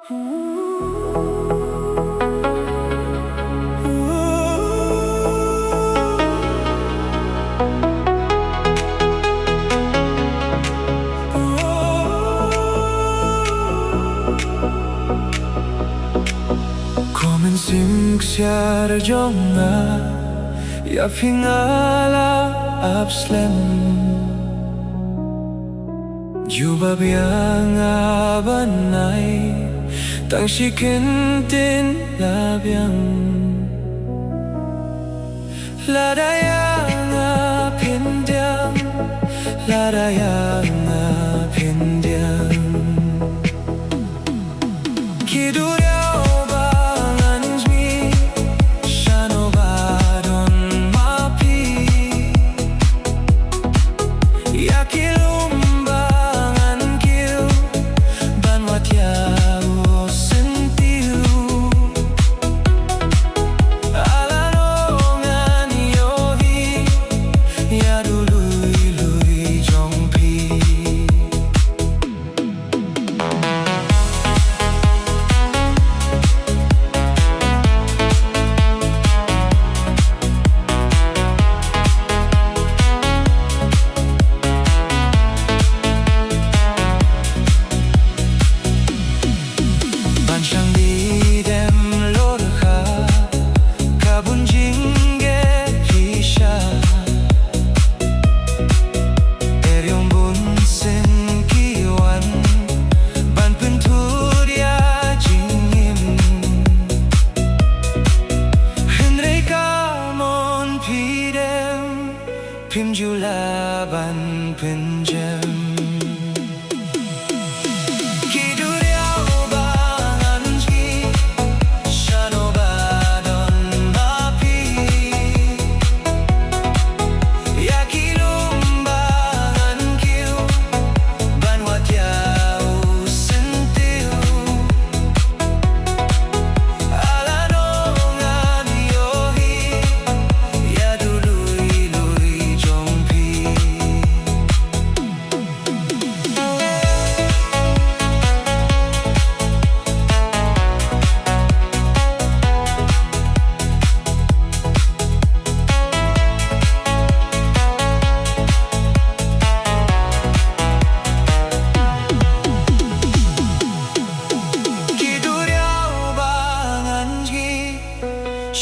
Mynsiem ksiar jonga ya pingala abslem jubab yang abanai tang shikentin labyang ladayang pindyang ladayang pindyang kiduryaw banganjmi shanobadon mapi yakilumbangan kiu banwatyao sentiu alanongan yohi yadului jongpi Bansang lidem lorha kabunjinge hisha Eryong bunsen kiwan ban penturia jingim Henry kamon pidem pimjula ban penjem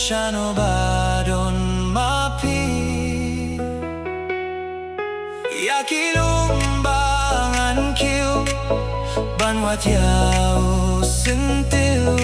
Shanobadon mapi yakilumbangan kiu banwatyao sentiu